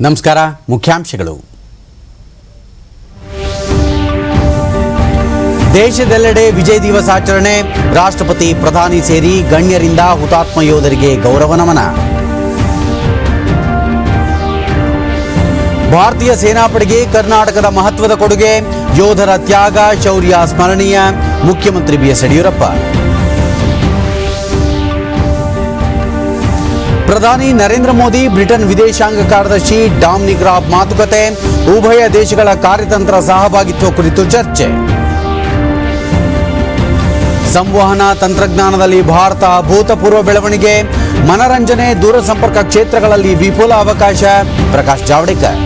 ನಮಸ್ಕಾರ. ಮುಖ್ಯಾಂಶಗಳು. ದೇಶದೆಲ್ಲೆಡೆ ವಿಜಯ್ ದಿವಸ್ ಆಚರಣೆ. ರಾಷ್ಟ್ರಪತಿ, ಪ್ರಧಾನಿ ಸೇರಿ ಗಣ್ಯರಿಂದ ಹುತಾತ್ಮ ಯೋಧರಿಗೆ ಗೌರವ ನಮನ. ಭಾರತೀಯ ಸೇನಾಪಡೆಗೆ ಕರ್ನಾಟಕದ ಮಹತ್ವದ ಕೊಡುಗೆ. ಯೋಧರ ತ್ಯಾಗ, ಶೌರ್ಯ ಸ್ಮರಣೀಯ. ಮುಖ್ಯಮಂತ್ರಿ ಬಿಎಸ್ ಯಡಿಯೂರಪ್ಪ. ಪ್ರಧಾನಿ ನರೇಂದ್ರ ಮೋದಿ ಬ್ರಿಟನ್ ವಿದೇಶಾಂಗ ಕಾರ್ಯದರ್ಶಿ ಡಾಮಿನಿಕ್ ರಾಬ್ ಮಾತುಕತೆ. ಉಭಯ ದೇಶಗಳ ಕಾರ್ಯತಂತ್ರ ಸಹಭಾಗಿತ್ವ ಕುರಿತು ಚರ್ಚೆ. ಸಂವಹನ ತಂತ್ರಜ್ಞಾನದಲ್ಲಿ ಭಾರತ ಅಭೂತಪೂರ್ವ ಬೆಳವಣಿಗೆ. ಮನರಂಜನೆ, ದೂರಸಂಪರ್ಕ ಕ್ಷೇತ್ರಗಳಲ್ಲಿ ವಿಪುಲ ಅವಕಾಶ. ಪ್ರಕಾಶ್ ಜಾವಡೇಕರ್.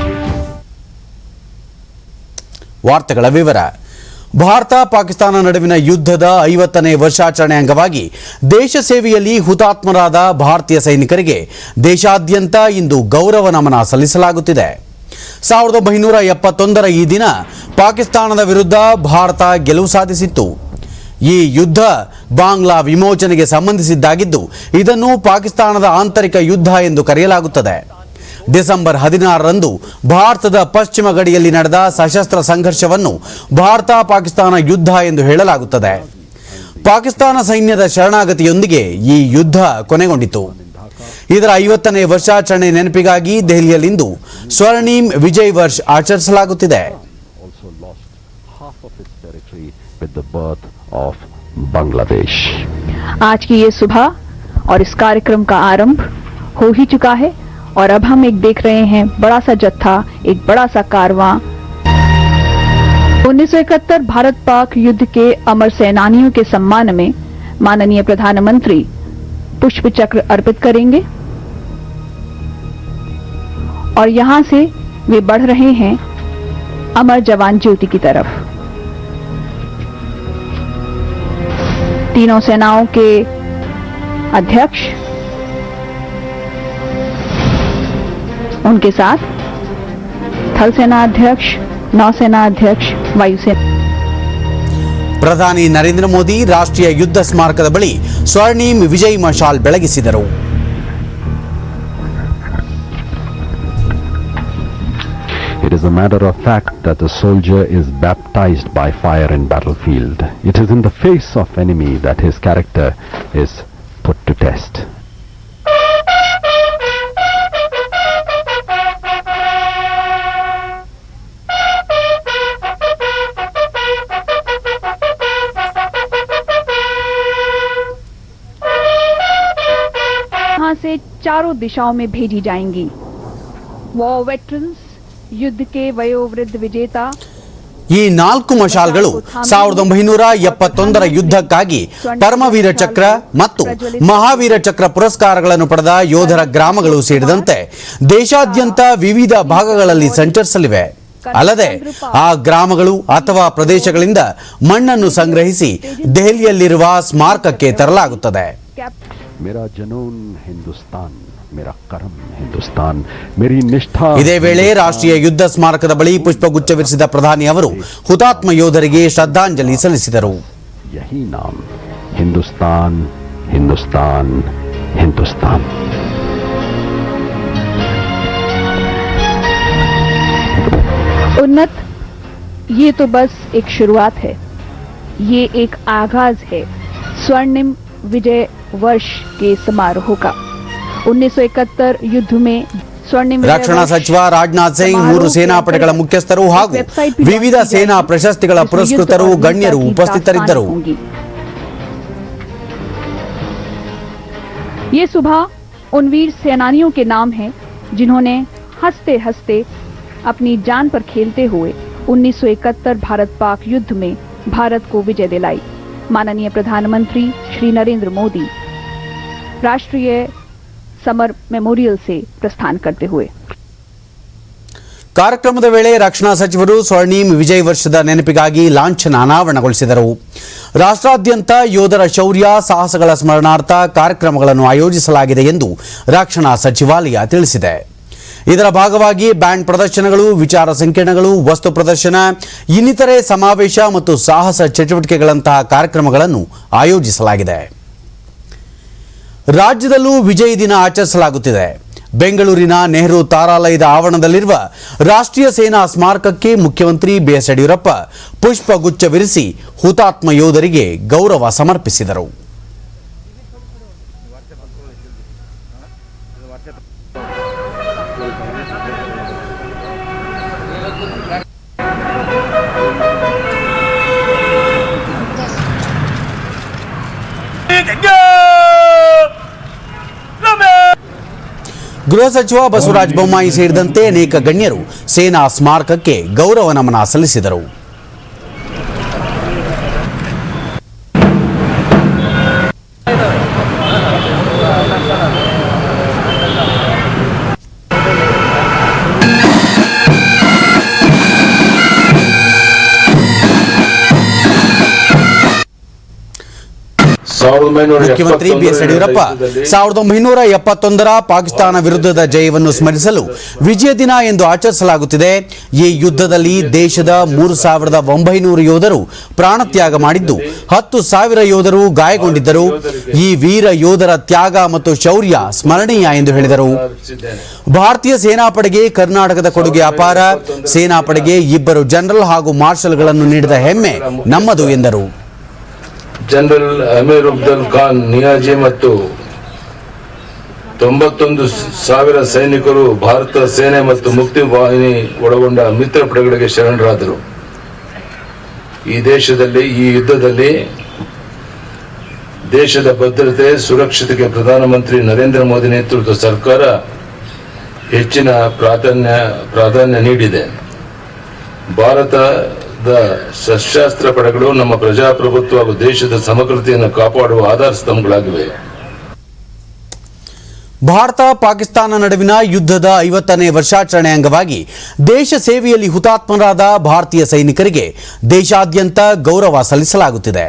ವಾರ್ತೆಗಳ ವಿವರ. ಭಾರತ ಪಾಕಿಸ್ತಾನ ನಡುವಿನ ಯುದ್ಧದ 50ನೇ ವರ್ಷಾಚರಣೆ ಅಂಗವಾಗಿ ದೇಶ ಸೇವೆಯಲ್ಲಿ ಹುತಾತ್ಮರಾದ ಭಾರತೀಯ ಸೈನಿಕರಿಗೆ ದೇಶಾದ್ಯಂತ ಇಂದು ಗೌರವ ನಮನ ಸಲ್ಲಿಸಲಾಗುತ್ತಿದೆ. 1971ರ ಈ ದಿನ ಪಾಕಿಸ್ತಾನದ ವಿರುದ್ಧ ಭಾರತ ಗೆಲುವು ಸಾಧಿಸಿತ್ತು. ಈ ಯುದ್ಧ ಬಾಂಗ್ಲಾ ವಿಮೋಚನೆಗೆ ಸಂಬಂಧಿಸಿದ್ದಾಗಿದ್ದು ಇದನ್ನು ಪಾಕಿಸ್ತಾನದ ಆಂತರಿಕ ಯುದ್ಧ ಎಂದು ಕರೆಯಲಾಗುತ್ತದೆ. ಡಿಸೆಂಬರ್ 16ರಂದು ಭಾರತದ ಪಶ್ಚಿಮ ಗಡಿಯಲ್ಲಿ ನಡೆದ ಸಶಸ್ತ್ರ ಸಂಘರ್ಷವನ್ನು ಭಾರತ ಪಾಕಿಸ್ತಾನ ಯುದ್ಧ ಎಂದು ಹೇಳಲಾಗುತ್ತದೆ. ಪಾಕಿಸ್ತಾನ ಸೈನ್ಯದ ಶರಣಾಗತಿಯೊಂದಿಗೆ ಈ ಯುದ್ಧ ಕೊನೆಗೊಂಡಿತು. ಇದರ 50ನೇ ವರ್ಷಾಚರಣೆ ನೆನಪಿಗಾಗಿ ದೆಹಲಿಯಲ್ಲಿಂದು ಸ್ವರ್ಣಿಮ್ ವಿಜಯ್ ವರ್ಷ್ ಆಚರಿಸಲಾಗುತ್ತಿದೆ. आज की ये सुबह और इस कार्यक्रम का आरंभ हो ही चुका है और अब हम एक देख रहे हैं बड़ा सा जत्था, एक बड़ा सा कारवां 1971 भारत पाक युद्ध के अमर सेनानियों के सम्मान में माननीय प्रधानमंत्री पुष्प चक्र अर्पित करेंगे और यहां से वे बढ़ रहे हैं अमर जवान ज्योति की तरफ. तीनों सेनाओं के अध्यक्ष, उनके साथ थल सेना अध्यक्ष, नौसेना अध्यक्ष, वायुसेना. ಪ್ರಧಾನಿ ನರೇಂದ್ರ ಮೋದಿ ರಾಷ್ಟ್ರೀಯ ಯುದ್ಧ ಸ್ಮಾರಕದ ಬಳಿ ಸ್ವರ್ಣಿಮ್ ವಿಜಯ್ ಮಶಾಲ್ ಬೆಳಗಿಸಿದರು. It is a matter of fact that the soldier is baptized by fire in battlefield. It is in the face of enemy that his character is put to test. यहां से चारों दिशाओं में भेजी जाएंगी. वॉर वेटरन्स, युद्ध के वयोवृद्ध विजेता. ಈ 4 ಮಶಾಲ್ಗಳು 1971ರ ಯುದ್ಧಕ್ಕಾಗಿ ಪರಮವೀರ ಚಕ್ರ ಮತ್ತು ಮಹಾವೀರ ಚಕ್ರ ಪುರಸ್ಕಾರಗಳನ್ನು ಪಡೆದ ಯೋಧರ ಗ್ರಾಮಗಳು ಸೇರಿದಂತೆ ದೇಶಾದ್ಯಂತ ವಿವಿಧ ಭಾಗಗಳಲ್ಲಿ ಸಂಚರಿಸಲಿವೆ. ಅಲ್ಲದೆ ಆ ಗ್ರಾಮಗಳು ಅಥವಾ ಪ್ರದೇಶಗಳಿಂದ ಮಣ್ಣನ್ನು ಸಂಗ್ರಹಿಸಿ ದೆಹಲಿಯಲ್ಲಿರುವ ಸ್ಮಾರಕಕ್ಕೆ ತರಲಾಗುತ್ತದೆ. ಇದೇ ವೇಳೆ ರಾಷ್ಟ್ರೀಯ ಯುದ್ಧ ಸ್ಮಾರಕದ ಬಳಿ ಪುಷ್ಪಗುಚ್ಛವಿರಿಸಿದ ಪ್ರಧಾನಿ ಅವರು ಹುತಾತ್ಮ ಯೋಧರಿಗೆ ಶ್ರದ್ಧಾಂಜಲಿ ಸಲ್ಲಿಸಿದರು. ಯಹಿ ನಾಮ್ ಹಿಂದೂಸ್ತಾನ್, ಹಿಂದೂಸ್ತಾನ್, ಹಿಂದೂಸ್ತಾನ್. उन्नत, ये तो बस एक शुरुआत है, ये एक आगाज है स्वर्णिम विजय वर्ष के समारोह का. 1971 युद्ध में स्वर्णिम ರಕ್ಷಣಾ ಸಚಿವ ರಾಜನಾಥ್ ಸಿಂಗ್, 3 ಸೇನಾಪಡೆಗಳ ಮುಖ್ಯಸ್ಥರು ಹಾಗೂ ವಿವಿಧ ಸೇನಾ ಪ್ರಶಸ್ತಿಗಳ ಪುರಸ್ಕೃತರು, ಗಣ್ಯರು ಉಪಸ್ಥಿತರಿದ್ದರು. ये सुबह उन वीर सेनानियों के नाम हैं जिन्होंने हंसते हंसते अपनी जान पर खेलते हुए 1971 भारत पाक युद्ध में भारत को विजय दिलाई. माननीय प्रधानमंत्री श्री नरेंद्र मोदी राष्ट्रीय समर मेमोरियल से प्रस्थान करते हुए. ಕಾರ್ಯಕ್ರಮದ ವೇಳೆ ರಕ್ಷಣಾ ಸಚಿವರು ಸ್ವರ್ಣಿಮ್ ವಿಜಯ್ ವರ್ಷದ ನೆನಪಿಗಾಗಿ ಲಾಂಛನ ಅನಾವರಣಗೊಳಿಸಿದರು. ರಾಷ್ಟ್ರಾದ್ಯಂತ ಯೋಧರ ಶೌರ್ಯ ಸಾಹಸಗಳ ಸ್ಮರಣಾರ್ಥ ಕಾರ್ಯಕ್ರಮಗಳನ್ನು ಆಯೋಜಿಸಲಾಗಿದೆ ಎಂದು ರಕ್ಷಣಾ ಸಚಿವಾಲಯ ತಿಳಿಸಿದೆ. ಇದರ ಭಾಗವಾಗಿ ಬ್ಯಾಂಡ್ ಪ್ರದರ್ಶನಗಳು, ವಿಚಾರ ಸಂಕಿರಣಗಳು, ವಸ್ತು ಪ್ರದರ್ಶನ, ಇನ್ನಿತರೆ ಸಮಾವೇಶ ಮತ್ತು ಸಾಹಸ ಚಟುವಟಿಕೆಗಳಂತಹ ಕಾರ್ಯಕ್ರಮಗಳನ್ನು ಆಯೋಜಿಸಲಾಗಿದೆ. ರಾಜ್ಯದಲ್ಲೂ ವಿಜಯ್ ದಿನ ಆಚರಿಸಲಾಗುತ್ತಿದೆ. ಬೆಂಗಳೂರಿನ ನೆಹರು ತಾರಾಲಯದ ಆವರಣದಲ್ಲಿರುವ ರಾಷ್ಟ್ರೀಯ ಸೇನಾ ಸ್ಮಾರಕಕ್ಕೆ ಮುಖ್ಯಮಂತ್ರಿ ಬಿಎಸ್ ಯಡಿಯೂರಪ್ಪ ಪುಷ್ಪಗುಚ್ಛವಿರಿಸಿ ಹುತಾತ್ಮ ಯೋಧರಿಗೆ ಗೌರವ ಸಮರ್ಪಿಸಿದರು. ಗೃಹ ಸಚಿವ ಬಸವರಾಜ ಬೊಮ್ಮಾಯಿ ಸೇರಿದಂತೆ ಅನೇಕ ಗಣ್ಯರು ಸೇನಾ ಸ್ಮಾರಕಕ್ಕೆ ಗೌರವ ನಮನ ಸಲ್ಲಿಸಿದರು. ಮುಖ್ಯಮಂತ್ರಿ ಬಿಎಸ್ ಯಡಿಯೂರಪ್ಪ 1971ರ ಪಾಕಿಸ್ತಾನ ವಿರುದ್ಧದ ಜಯವನ್ನು ಸ್ಮರಿಸಲು ವಿಜಯ ದಿನ ಎಂದು ಆಚರಿಸಲಾಗುತ್ತಿದೆ. ಈ ಯುದ್ಧದಲ್ಲಿ ದೇಶದ 3,900 ಯೋಧರು ಪ್ರಾಣತ್ಯಾಗ ಮಾಡಿದ್ದು 10,000 ಯೋಧರು ಗಾಯಗೊಂಡಿದ್ದರು. ಈ ವೀರ ಯೋಧರ ತ್ಯಾಗ ಮತ್ತು ಶೌರ್ಯ ಸ್ಮರಣೀಯ ಎಂದು ಹೇಳಿದರು. ಭಾರತೀಯ ಸೇನಾಪಡೆಗೆ ಕರ್ನಾಟಕದ ಕೊಡುಗೆ ಅಪಾರ. ಸೇನಾಪಡೆಗೆ 2 ಜನರಲ್ ಹಾಗೂ ಮಾರ್ಷಲ್ಗಳನ್ನು ನೀಡಿದ ಹೆಮ್ಮೆ ನಮ್ಮದು ಎಂದರು. ಜನರಲ್ ಅಮೀರ್ ಅಬ್ದುಲ್ ಖಾನ್ ನಿಯಾಜಿ ಮತ್ತು 91,000 ಸೈನಿಕರು ಭಾರತ ಸೇನೆ ಮತ್ತು ಮುಕ್ತಿ ವಾಹಿನಿ ಒಳಗೊಂಡ ಮಿತ್ರ ಪಡೆಗಳಿಗೆ ಶರಣರಾದರು. ಈ ಯುದ್ಧದಲ್ಲಿ ದೇಶದ ಭದ್ರತೆ ಸುರಕ್ಷತೆಗೆ ಪ್ರಧಾನಮಂತ್ರಿ ನರೇಂದ್ರ ಮೋದಿ ನೇತೃತ್ವದ ಸರ್ಕಾರ ಹೆಚ್ಚಿನ ಪ್ರಾಧಾನ್ಯ ನೀಡಿದೆ. ಭಾರತದ ಸಶಸ್ತ್ರ ಪಡೆಗಳು ನಮ್ಮ ಪ್ರಜಾಪ್ರಭುತ್ವ ಹಾಗೂ ದೇಶದ ಸಮಗ್ರತೆಯನ್ನು ಕಾಪಾಡುವ ಆಧಾರ ಸ್ತಂಭಗಳಾಗಿವೆ. ಭಾರತ ಪಾಕಿಸ್ತಾನ ನಡುವಿನ ಯುದ್ಧದ 50ನೇ ವರ್ಷಾಚರಣೆ ಅಂಗವಾಗಿ ದೇಶ ಸೇವೆಯಲ್ಲಿ ಹುತಾತ್ಮರಾದ ಭಾರತೀಯ ಸೈನಿಕರಿಗೆ ದೇಶಾದ್ಯಂತ ಗೌರವ ಸಲ್ಲಿಸಲಾಗುತ್ತಿದೆ.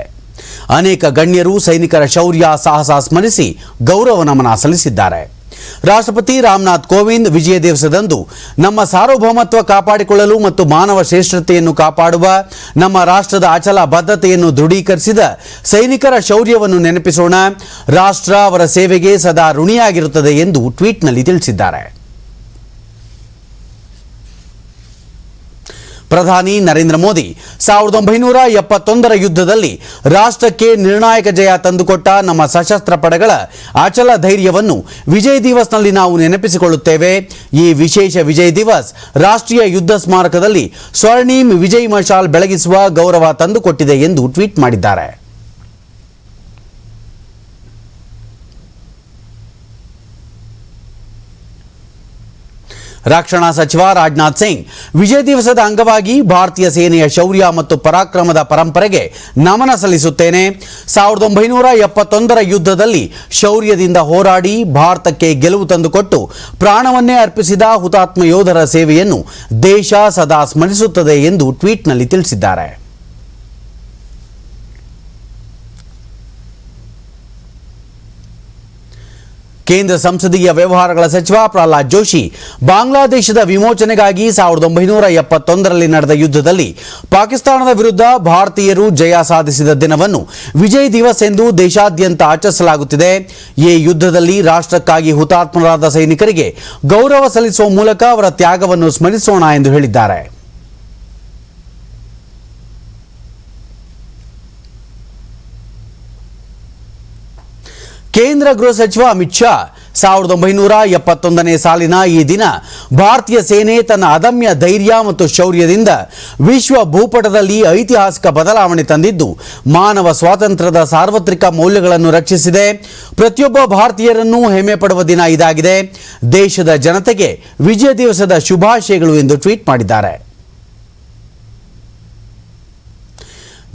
ಅನೇಕ ಗಣ್ಯರು ಸೈನಿಕರ ಶೌರ್ಯ ಸಾಹಸ ಸ್ಮರಿಸಿ ಗೌರವ ನಮನ ಸಲ್ಲಿಸಿದ್ದಾರೆ. ರಾಷ್ಟ್ರಪತಿ ರಾಮನಾಥ್ ಕೋವಿಂದ್ ವಿಜಯ ದಿವಸದಂದು ನಮ್ಮ ಸಾರ್ವಭೌಮತ್ವ ಕಾಪಾಡಿಕೊಳ್ಳಲು ಮತ್ತು ಮಾನವ ಶ್ರೇಷ್ಠತೆಯನ್ನು ಕಾಪಾಡುವ ನಮ್ಮ ರಾಷ್ಟ್ರದ ಅಚಲ ಬದ್ಧತೆಯನ್ನು ದೃಢೀಕರಿಸಿದ ಸೈನಿಕರ ಶೌರ್ಯವನ್ನು ನೆನಪಿಸೋಣ. ರಾಷ್ಟ್ರ ಅವರ ಸೇವೆಗೆ ಸದಾ ಋಣಿಯಾಗಿರುತ್ತದೆ ಎಂದು ಟ್ವೀಟ್ನಲ್ಲಿ ತಿಳಿಸಿದ್ದಾರೆ. ಪ್ರಧಾನಿ ನರೇಂದ್ರ ಮೋದಿ 1971ರ ಯುದ್ಧದಲ್ಲಿ ರಾಷ್ಟ್ರಕ್ಕೆ ನಿರ್ಣಾಯಕ ಜಯ ತಂದುಕೊಟ್ಟ ನಮ್ಮ ಸಶಸ್ತ್ರ ಪಡೆಗಳ ಅಚಲ ಧೈರ್ಯವನ್ನು ವಿಜಯ್ ದಿವಸ್ನಲ್ಲಿ ನಾವು ನೆನಪಿಸಿಕೊಳ್ಳುತ್ತೇವೆ. ಈ ವಿಶೇಷ ವಿಜಯ್ ದಿವಸ್ ರಾಷ್ಟ್ರೀಯ ಯುದ್ಧ ಸ್ಮಾರಕದಲ್ಲಿ ಸ್ವರ್ಣೀಮ್ ವಿಜಯ್ ಮಶಾಲ್ ಬೆಳಗಿಸುವ ಗೌರವ ತಂದುಕೊಟ್ಟಿದೆ ಎಂದು ಟ್ವೀಟ್ ಮಾಡಿದ್ದಾರೆ. ರಕ್ಷಣಾ ಸಚಿವ ರಾಜನಾಥ್ ಸಿಂಗ್ ವಿಜಯ ದಿವಸದ ಅಂಗವಾಗಿ ಭಾರತೀಯ ಸೇನೆಯ ಶೌರ್ಯ ಮತ್ತು ಪರಾಕ್ರಮದ ಪರಂಪರೆಗೆ ನಮನ ಸಲ್ಲಿಸುತ್ತೇನೆ. 1971ರ ಯುದ್ಧದಲ್ಲಿ ಶೌರ್ಯದಿಂದ ಹೋರಾಡಿ ಭಾರತಕ್ಕೆ ಗೆಲುವು ತಂದುಕೊಟ್ಟು ಪ್ರಾಣವನ್ನೇ ಅರ್ಪಿಸಿದ ಹುತಾತ್ಮ ಯೋಧರ ಸೇವೆಯನ್ನು ದೇಶ ಸದಾ ಸ್ಮರಿಸುತ್ತದೆ ಎಂದು ಟ್ವೀಟ್ನಲ್ಲಿ ತಿಳಿಸಿದ್ದಾರೆ. ಕೇಂದ್ರ ಸಂಸದೀಯ ವ್ಯವಹಾರಗಳ ಸಚಿವ ಪ್ರಹ್ಲಾದ್ ಜೋಶಿ ಬಾಂಗ್ಲಾದೇಶದ ವಿಮೋಚನೆಗಾಗಿ 1971ರಲ್ಲಿ ನಡೆದ ಯುದ್ಧದಲ್ಲಿ ಪಾಕಿಸ್ತಾನದ ವಿರುದ್ಧ ಭಾರತೀಯರು ಜಯ ಸಾಧಿಸಿದ ದಿನವನ್ನು ವಿಜಯ್ ದಿವಸ್ ಎಂದು ದೇಶಾದ್ಯಂತ ಆಚರಿಸಲಾಗುತ್ತಿದೆ. ಈ ಯುದ್ಧದಲ್ಲಿ ರಾಷ್ಟ್ರಕ್ಕಾಗಿ ಹುತಾತ್ಮರಾದ ಸೈನಿಕರಿಗೆ ಗೌರವ ಸಲ್ಲಿಸುವ ಮೂಲಕ ಅವರ ತ್ಯಾಗವನ್ನು ಸ್ಮರಿಸೋಣ ಎಂದು ಹೇಳಿದ್ದಾರೆ. ಕೇಂದ್ರ ಗೃಹ ಸಚಿವ ಅಮಿತ್ ಶಾ 1971ನೇ ಸಾಲಿನ ಈ ದಿನ ಭಾರತೀಯ ಸೇನೆ ತನ್ನ ಅದಮ್ಯ ಧೈರ್ಯ ಮತ್ತು ಶೌರ್ಯದಿಂದ ವಿಶ್ವ ಭೂಪಟದಲ್ಲಿ ಐತಿಹಾಸಿಕ ಬದಲಾವಣೆ ತಂದಿದ್ದು ಮಾನವ ಸ್ವಾತಂತ್ರ್ಯದ ಸಾರ್ವತ್ರಿಕ ಮೌಲ್ಯಗಳನ್ನು ರಕ್ಷಿಸಿದೆ. ಪ್ರತಿಯೊಬ್ಬ ಭಾರತೀಯರನ್ನು ಹೆಮ್ಮೆ ಪಡುವ ದಿನ ಇದಾಗಿದೆ. ದೇಶದ ಜನತೆಗೆ ವಿಜಯ ದಿವಸದ ಶುಭಾಶಯಗಳು ಎಂದು ಟ್ವೀಟ್ ಮಾಡಿದ್ದಾರೆ.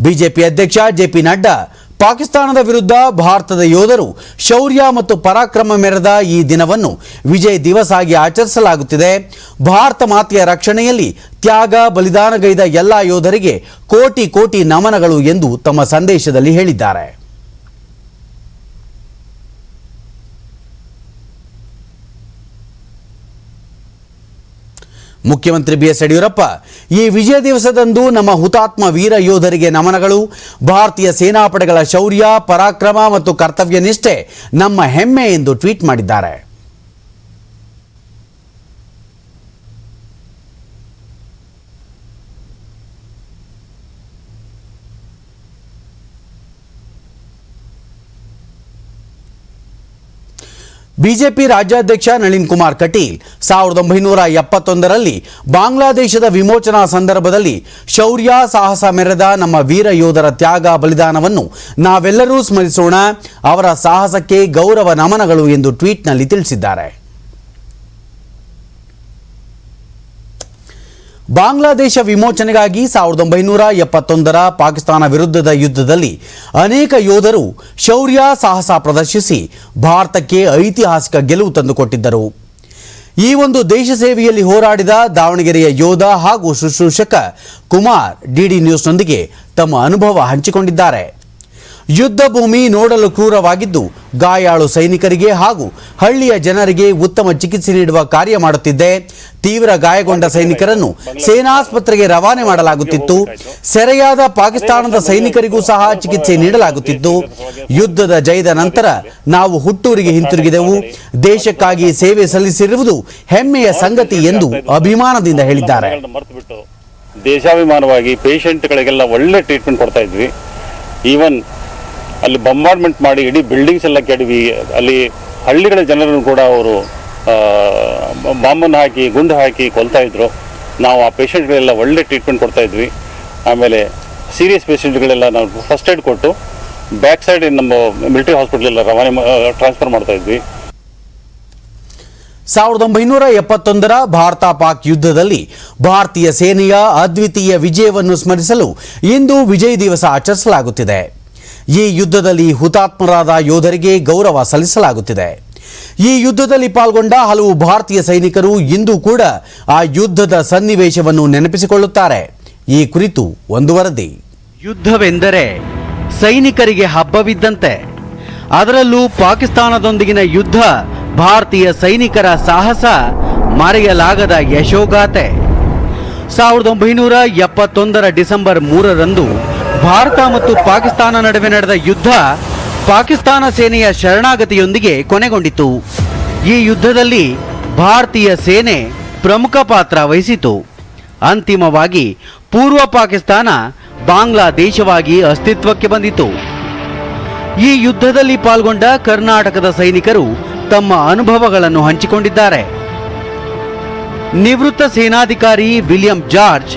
ಬಿಜೆಪಿ ಅಧ್ಯಕ್ಷ ಜೆಪಿ ನಡ್ಡಾ ಪಾಕಿಸ್ತಾನದ ವಿರುದ್ಧ ಭಾರತದ ಯೋಧರು ಶೌರ್ಯ ಮತ್ತು ಪರಾಕ್ರಮ ಮೆರೆದ ಈ ದಿನವನ್ನು ವಿಜಯ್ ದಿವಸ್ ಆಗಿ ಆಚರಿಸಲಾಗುತ್ತಿದೆ. ಭಾರತ ಮಾತೆಯ ರಕ್ಷಣೆಯಲ್ಲಿ ತ್ಯಾಗ ಬಲಿದಾನಗೈದ ಎಲ್ಲ ಯೋಧರಿಗೆ ಕೋಟಿ ಕೋಟಿ ನಮನಗಳು ಎಂದು ತಮ್ಮ ಸಂದೇಶದಲ್ಲಿ ಹೇಳಿದ್ದಾರೆ. ಮುಖ್ಯಮಂತ್ರಿ ಬಿಎಸ್ ಯಡಿಯೂರಪ್ಪ ಈ ವಿಜಯ ದಿವಸದಂದು ನಮ್ಮ ಹುತಾತ್ಮ ವೀರ ಯೋಧರಿಗೆ ನಮನಗಳು. ಭಾರತೀಯ ಸೇನಾಪಡೆಗಳ ಶೌರ್ಯ ಪರಾಕ್ರಮ ಮತ್ತು ಕರ್ತವ್ಯ ನಿಷ್ಠೆ ನಮ್ಮ ಹೆಮ್ಮೆ ಎಂದು ಟ್ವೀಟ್ ಮಾಡಿದ್ದಾರೆ. ಬಿಜೆಪಿ ರಾಜ್ಯಾಧ್ಯಕ್ಷ ನಳಿನ್ ಕುಮಾರ್ ಕಟೀಲ್ 1971ರಲ್ಲಿ ಬಾಂಗ್ಲಾದೇಶದ ವಿಮೋಚನಾ ಸಂದರ್ಭದಲ್ಲಿ ಶೌರ್ಯ ಸಾಹಸ ಮೆರೆದ ನಮ್ಮ ವೀರ ಯೋಧರ ತ್ಯಾಗ ಬಲಿದಾನವನ್ನು ನಾವೆಲ್ಲರೂ ಸ್ಮರಿಸೋಣ, ಅವರ ಸಾಹಸಕ್ಕೆ ಗೌರವ ನಮನಗಳು ಎಂದು ಟ್ವೀಟ್ನಲ್ಲಿ ತಿಳಿಸಿದ್ದಾರೆ. ಬಾಂಗ್ಲಾದೇಶ ವಿಮೋಚನೆಗಾಗಿ 1971ರ ಪಾಕಿಸ್ತಾನ ವಿರುದ್ಧದ ಯುದ್ಧದಲ್ಲಿ ಅನೇಕ ಯೋಧರು ಶೌರ್ಯ ಸಾಹಸ ಪ್ರದರ್ಶಿಸಿ ಭಾರತಕ್ಕೆ ಐತಿಹಾಸಿಕ ಗೆಲುವು ತಂದುಕೊಟ್ಟಿದ್ದರು. ಈ ಒಂದು ದೇಶ ಸೇವೆಯಲ್ಲಿ ಹೋರಾಡಿದ ದಾವಣಗೆರೆಯ ಯೋಧ ಹಾಗೂ ಶುಶ್ರೂಷಕ ಕುಮಾರ್ ಡಿಡಿ ನ್ಯೂಸ್ನೊಂದಿಗೆ ತಮ್ಮ ಅನುಭವ ಹಂಚಿಕೊಂಡಿದ್ದಾರೆ. ಯುದ್ಧ ಭೂಮಿ ನೋಡಲು ಕ್ರೂರವಾಗಿದ್ದು ಗಾಯಾಳು ಸೈನಿಕರಿಗೆ ಹಾಗೂ ಹಳ್ಳಿಯ ಜನರಿಗೆ ಉತ್ತಮ ಚಿಕಿತ್ಸೆ ನೀಡುವ ಕಾರ್ಯ ಮಾಡುತ್ತಿದ್ದೆ. ತೀವ್ರ ಗಾಯಗೊಂಡ ಸೈನಿಕರನ್ನು ಸೇನಾಸ್ಪತ್ರೆಗೆ ರವಾನೆ ಮಾಡಲಾಗುತ್ತಿತ್ತು. ಸೆರೆಯಾದ ಪಾಕಿಸ್ತಾನದ ಸೈನಿಕರಿಗೂ ಸಹ ಚಿಕಿತ್ಸೆ ನೀಡಲಾಗುತ್ತಿತ್ತು. ಯುದ್ಧದ ಜಯದ ನಂತರ ನಾವು ಹುಟ್ಟೂರಿಗೆ ಹಿಂತಿರುಗಿದೆವು. ದೇಶಕ್ಕಾಗಿ ಸೇವೆ ಸಲ್ಲಿಸಿರುವುದು ಹೆಮ್ಮೆಯ ಸಂಗತಿ ಎಂದು ಅಭಿಮಾನದಿಂದ ಹೇಳಿದ್ದಾರೆ. ದೇಶಾಭಿಮಾನವಾಗಿ ಪೇಷಂಟ್ಗಳಿಗೆಲ್ಲ ಒಳ್ಳೆ ಟ್ರೀಟ್ಮೆಂಟ್ ಕೊಡ್ತಾ ಇದ್ವಿ. ಈವನ್ ಅಲ್ಲಿ ಬಂಬಾರ್ಡ್ಮೆಂಟ್ ಮಾಡಿ ಇಡೀ ಬಿಲ್ಡಿಂಗ್ಸ್ ಎಲ್ಲ ಕೆಡವಿ ಅಲ್ಲಿ ಹಳ್ಳಿಗಳ ಜನರನ್ನು ಕೂಡ ಅವರು ಬಾಂಬನ್ನು ಹಾಕಿ ಗುಂಡು ಹಾಕಿ ಕೊಲ್ತಾ ಇದ್ರು. ನಾವು ಆ ಪೇಷಂಟ್ಗಳೆಲ್ಲ ಒಳ್ಳೆ ಟ್ರೀಟ್ಮೆಂಟ್ ಕೊಡ್ತಾ ಇದ್ವಿ. ಆಮೇಲೆ ಸೀರಿಯಸ್ ಪೇಷಂಟ್ಗಳೆಲ್ಲ ನಾವು ಫಸ್ಟ್ ಏಡ್ ಕೊಟ್ಟು ಬ್ಯಾಕ್ ಸೈಡ್ ನಮ್ಮ ಮಿಲಿಟರಿ ಹಾಸ್ಪಿಟಲ್ ಎಲ್ಲ ರವಾನೆ ಟ್ರಾನ್ಸ್ಫರ್ ಮಾಡ್ತಾ ಇದ್ವಿ. 1971ರ ಭಾರತ ಪಾಕ್ ಯುದ್ಧದಲ್ಲಿ ಭಾರತೀಯ ಸೇನೆಯ ಅದ್ವಿತೀಯ ವಿಜಯವನ್ನು ಸ್ಮರಿಸಲು ಇಂದು ವಿಜಯ್ ದಿವಸ ಆಚರಿಸಲಾಗುತ್ತಿದೆ. ಈ ಯುದ್ಧದಲ್ಲಿ ಹುತಾತ್ಮರಾದ ಯೋಧರಿಗೆ ಗೌರವ ಸಲ್ಲಿಸಲಾಗುತ್ತಿದೆ. ಈ ಯುದ್ಧದಲ್ಲಿ ಪಾಲ್ಗೊಂಡ ಹಲವು ಭಾರತೀಯ ಸೈನಿಕರು ಇಂದು ಕೂಡ ಆ ಯುದ್ಧದ ಸನ್ನಿವೇಶವನ್ನು ನೆನಪಿಸಿಕೊಳ್ಳುತ್ತಾರೆ. ಈ ಕುರಿತು ಒಂದು ವರದಿ. ಯುದ್ಧವೆಂದರೆ ಸೈನಿಕರಿಗೆ ಹಬ್ಬವಿದ್ದಂತೆ. ಅದರಲ್ಲೂ ಪಾಕಿಸ್ತಾನದೊಂದಿಗಿನ ಯುದ್ಧ ಭಾರತೀಯ ಸೈನಿಕರ ಸಾಹಸ ಮರೆಯಲಾಗದ ಯಶೋಗಾಥೆ. 1971ರ ಡಿಸೆಂಬರ್ 3ರಂದು ಭಾರತ ಮತ್ತು ಪಾಕಿಸ್ತಾನ ನಡುವೆ ನಡೆದ ಯುದ್ಧ ಪಾಕಿಸ್ತಾನ ಸೇನೆಯ ಶರಣಾಗತಿಯೊಂದಿಗೆ ಕೊನೆಗೊಂಡಿತು. ಈ ಯುದ್ಧದಲ್ಲಿ ಭಾರತೀಯ ಸೇನೆ ಪ್ರಮುಖ ಪಾತ್ರ ವಹಿಸಿತು. ಅಂತಿಮವಾಗಿ ಪೂರ್ವ ಪಾಕಿಸ್ತಾನ ಬಾಂಗ್ಲಾದೇಶವಾಗಿ ಅಸ್ತಿತ್ವಕ್ಕೆ ಬಂದಿತು. ಈ ಯುದ್ಧದಲ್ಲಿ ಪಾಲ್ಗೊಂಡ ಕರ್ನಾಟಕದ ಸೈನಿಕರು ತಮ್ಮ ಅನುಭವಗಳನ್ನು ಹಂಚಿಕೊಂಡಿದ್ದಾರೆ. ನಿವೃತ್ತ ಸೇನಾಧಿಕಾರಿ ವಿಲಿಯಂ ಜಾರ್ಜ್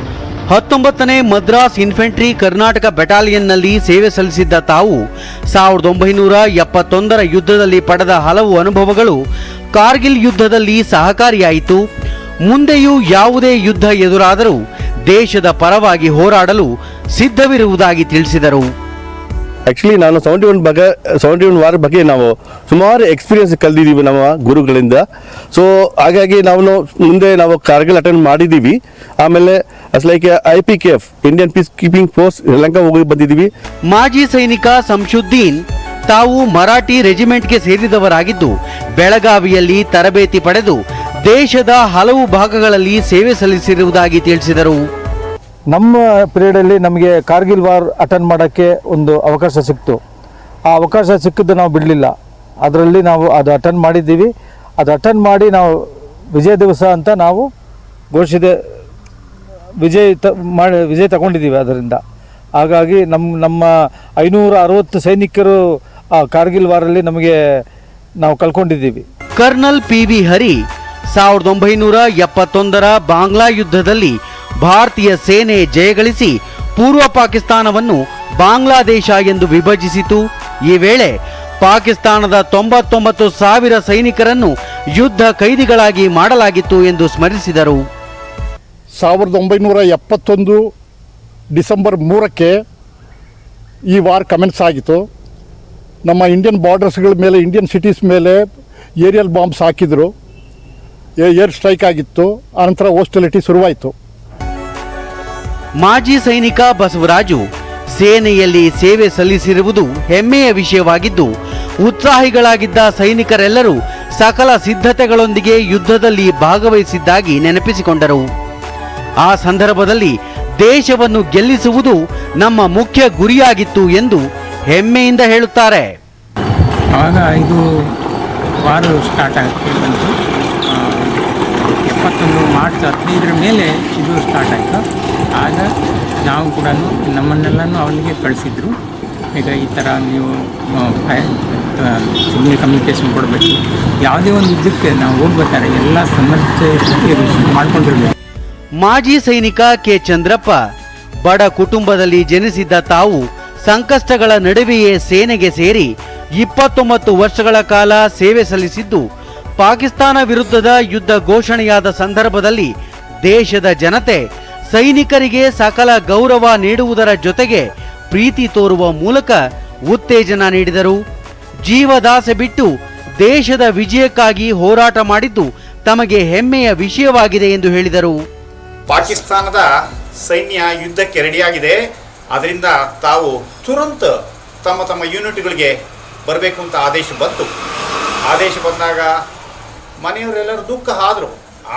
19ನೇ ಮದ್ರಾಸ್ ಇನ್ಫೆಂಟ್ರಿ ಕರ್ನಾಟಕ ಬೆಟಾಲಿಯನ್ನಲ್ಲಿ ಸೇವೆ ಸಲ್ಲಿಸಿದ್ದ ತಾವು 1971ರ ಯುದ್ಧದಲ್ಲಿ ಪಡೆದ ಹಲವು ಅನುಭವಗಳು ಕಾರ್ಗಿಲ್ ಯುದ್ಧದಲ್ಲಿ ಸಹಕಾರಿಯಾಯಿತು. ಮುಂದೆಯೂ ಯಾವುದೇ ಯುದ್ಧ ಎದುರಾದರೂ ದೇಶದ ಪರವಾಗಿ ಹೋರಾಡಲು ಸಿದ್ಧವಿರುವುದಾಗಿ ತಿಳಿಸಿದರು. ಆ್ಯಕ್ಚುಲಿ ನಾನು 71 ವಾರ ಬಗ್ಗೆ ನಾವು ಸುಮಾರು ಎಕ್ಸ್ಪೀರಿಯನ್ಸ್ ಕಲ್ತಿದ್ದೀವಿ ನಮ್ಮ ಗುರುಗಳಿಂದ. ಸೊ ಹಾಗಾಗಿ ಮುಂದೆ ನಾವು ಕಾರ್ಗಿಲ್ ಅಟೆಂಡ್ ಮಾಡಿದ್ದೀವಿ. ಆಮೇಲೆ like IPKF Indian piece keeping force Sri Lanka ಹೋಗಿ ಬಂದಿದ್ದೀವಿ. ಮಾಜಿ ಸೈನಿಕ ಸಂಶುದ್ದೀನ್ ತಾವು ಮರಾಠಿ ರೆಜಿಮೆಂಟ್ಗೆ ಸೇರಿದವರಾಗಿದ್ದು ಬೆಳಗಾವಿಯಲ್ಲಿ ತರಬೇತಿ ಪಡೆದು ದೇಶದ ಹಲವು ಭಾಗಗಳಲ್ಲಿ ಸೇವೆ ಸಲ್ಲಿಸಿರುವುದಾಗಿ ತಿಳಿಸಿದರು. ನಮ್ಮ ಪೀರಿಯಡಲ್ಲಿ ನಮಗೆ ಕಾರ್ಗಿಲ್ ವಾರ್ ಅಟೆಂಡ್ ಮಾಡೋಕ್ಕೆ ಒಂದು ಅವಕಾಶ ಸಿಕ್ತು. ಆ ಅವಕಾಶ ಸಿಕ್ಕಿದ್ದು ನಾವು ಬಿಡಲಿಲ್ಲ. ಅದರಲ್ಲಿ ನಾವು ಅದು ಅಟೆಂಡ್ ಮಾಡಿದ್ದೀವಿ. ಅದು ಅಟೆಂಡ್ ಮಾಡಿ ನಾವು ವಿಜಯ ದಿವಸ ಅಂತ ನಾವು ಘೋಷಿಸಿದೆ, ವಿಜಯ ತಗೊಂಡಿದ್ದೀವಿ ಅದರಿಂದ. ಹಾಗಾಗಿ ನಮ್ಮ 560 ಸೈನಿಕರು ಆ ಕಾರ್ಗಿಲ್ ವಾರಲ್ಲಿ ನಾವು ಕಳ್ಕೊಂಡಿದ್ದೀವಿ. ಕರ್ನಲ್ PV ಹರಿ 1971ರ ಬಾಂಗ್ಲಾ ಯುದ್ಧದಲ್ಲಿ ಭಾರತೀಯ ಸೇನೆ ಜಯಗಳಿಸಿ ಪೂರ್ವ ಪಾಕಿಸ್ತಾನವನ್ನು ಬಾಂಗ್ಲಾದೇಶ ಎಂದು ವಿಭಜಿಸಿತು. ಈ ವೇಳೆ ಪಾಕಿಸ್ತಾನದ 99,000 ಸೈನಿಕರನ್ನು ಯುದ್ಧ ಕೈದಿಗಳಾಗಿ ಮಾಡಲಾಗಿತ್ತು ಎಂದು ಸ್ಮರಿಸಿದರು. 1971 ಡಿಸೆಂಬರ್ 3ಕ್ಕೆ ಈ ವಾರ್ ಕಮೆನ್ಸ್ ಆಗಿತ್ತು. ನಮ್ಮ ಇಂಡಿಯನ್ ಬಾರ್ಡರ್ಸ್ಗಳ ಮೇಲೆ, ಇಂಡಿಯನ್ ಸಿಟೀಸ್ ಮೇಲೆ ಏರಿಯಲ್ ಬಾಂಬ್ಸ್ ಹಾಕಿದರು. ಏರ್ ಸ್ಟ್ರೈಕ್ ಆಗಿತ್ತು. ಆನಂತರ ಹೋಸ್ಟಿಲಿಟಿ ಶುರುವಾಯಿತು. ಮಾಜಿ ಸೈನಿಕ ಬಸವರಾಜು ಸೇನೆಯಲ್ಲಿ ಸೇವೆ ಸಲ್ಲಿಸಿರುವುದು ಹೆಮ್ಮೆಯ ವಿಷಯವಾಗಿದ್ದು ಉತ್ಸಾಹಿಗಳಾಗಿದ್ದ ಸೈನಿಕರೆಲ್ಲರೂ ಸಕಲ ಸಿದ್ಧತೆಗಳೊಂದಿಗೆ ಯುದ್ಧದಲ್ಲಿ ಭಾಗವಹಿಸಿದ್ದಾಗಿ ನೆನಪಿಸಿಕೊಂಡರು. ಆ ಸಂದರ್ಭದಲ್ಲಿ ದೇಶವನ್ನು ಗೆಲ್ಲಿಸುವುದು ನಮ್ಮ ಮುಖ್ಯ ಗುರಿಯಾಗಿತ್ತು ಎಂದು ಹೆಮ್ಮೆಯಿಂದ ಹೇಳುತ್ತಾರೆ. ಆವಾಗ ಇದು ವಾರ ಸ್ಟಾರ್ಟ್ ಆಗುತ್ತೆ ಬಂತು. 71 ಮಾರ್ಚ್ 15ರ ಮೇಲೆ ಇದು ಸ್ಟಾರ್ಟ್ ಆಯಿತು. ಆಗ ನಾವು ಕೂಡ ನಮ್ಮನ್ನೆಲ್ಲನೂ ಅವರಿಗೆ ಕಳಿಸಿದ್ರು. ಈಗ ಈ ಥರ ನೀವು ಸುಮ್ಮನೆ ಕಮ್ಯುನಿಕೇಷನ್ ಕೊಡಬೇಕು. ಯಾವುದೇ ಒಂದು ಯುದ್ಧಕ್ಕೆ ನಾವು ಹೋಗ್ಬೇಕಾದ್ರೆ ಎಲ್ಲ ಸಮಸ್ಯೆ ಮಾಡ್ಕೊಂಡಿರ್ಬೇಕು. ಮಾಜಿ ಸೈನಿಕ ಕೆ ಚಂದ್ರಪ್ಪ ಬಡ ಕುಟುಂಬದಲ್ಲಿ ಜನಿಸಿದ್ದ ತಾವು ಸಂಕಷ್ಟಗಳ ನಡುವೆಯೇ ಸೇನೆಗೆ ಸೇರಿ 29 ವರ್ಷಗಳ ಕಾಲ ಸೇವೆ ಸಲ್ಲಿಸಿದ್ದು, ಪಾಕಿಸ್ತಾನ ವಿರುದ್ಧದ ಯುದ್ಧ ಘೋಷಣೆಯಾದ ಸಂದರ್ಭದಲ್ಲಿ ದೇಶದ ಜನತೆ ಸೈನಿಕರಿಗೆ ಸಕಲ ಗೌರವ ನೀಡುವುದರ ಜೊತೆಗೆ ಪ್ರೀತಿ ತೋರುವ ಮೂಲಕ ಉತ್ತೇಜನ ನೀಡಿದರು. ಜೀವದಾಸೆ ಬಿಟ್ಟು ದೇಶದ ವಿಜಯಕ್ಕಾಗಿ ಹೋರಾಟ ಮಾಡಿದ್ದು ತಮಗೆ ಹೆಮ್ಮೆಯ ವಿಷಯವಾಗಿದೆ ಎಂದು ಹೇಳಿದರು. ಪಾಕಿಸ್ತಾನದ ಸೈನ್ಯ ಯುದ್ಧಕ್ಕೆ ರೆಡಿಯಾಗಿದೆ. ಅದರಿಂದ ತಾವು ತುರಂತ ತಮ್ಮ ಯೂನಿಟ್ಗಳಿಗೆ ಬರಬೇಕು ಅಂತ ಆದೇಶ ಬಂತು. ಆದೇಶ ಬಂದಾಗ ಮನೆಯವರೆಲ್ಲರೂ ದುಃಖ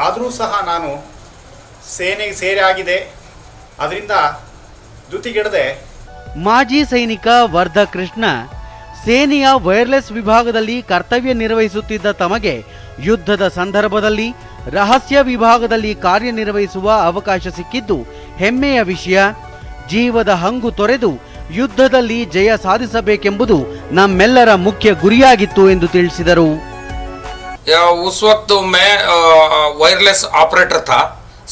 ಆದರೂ ಸಹ ನಾನು ಸೇನೆಗೆ ಸೇರೆ ಆಗಿದೆ. ಅದರಿಂದ ದ್ಯುತಿಗೆಡದೆ. ಮಾಜಿ ಸೈನಿಕ ವರ್ಧ ಕೃಷ್ಣ ಸೇನೆಯ ವೈರ್ಲೆಸ್ ವಿಭಾಗದಲ್ಲಿ ಕರ್ತವ್ಯ ನಿರ್ವಹಿಸುತ್ತಿದ್ದ ತಮಗೆ ಯುದ್ಧದ ಸಂದರ್ಭದಲ್ಲಿ ರಹಸ್ಯ ವಿಭಾಗದಲ್ಲಿ ಕಾರ್ಯನಿರ್ವಹಿಸುವ ಅವಕಾಶ ಸಿಕ್ಕಿದ್ದು ಹೆಮ್ಮೆಯ ವಿಷಯ. ಜೀವದ ಹಂಗು ತೊರೆದು ಯುದ್ಧದಲ್ಲಿ ಜಯ ಸಾಧಿಸಬೇಕೆಂಬುದು ನಮ್ಮೆಲ್ಲರ ಮುಖ್ಯ ಗುರಿಯಾಗಿತ್ತು ಎಂದು ತಿಳಿಸಿದರು. उस वक्त मैं वायरलेस ऑपरेटर था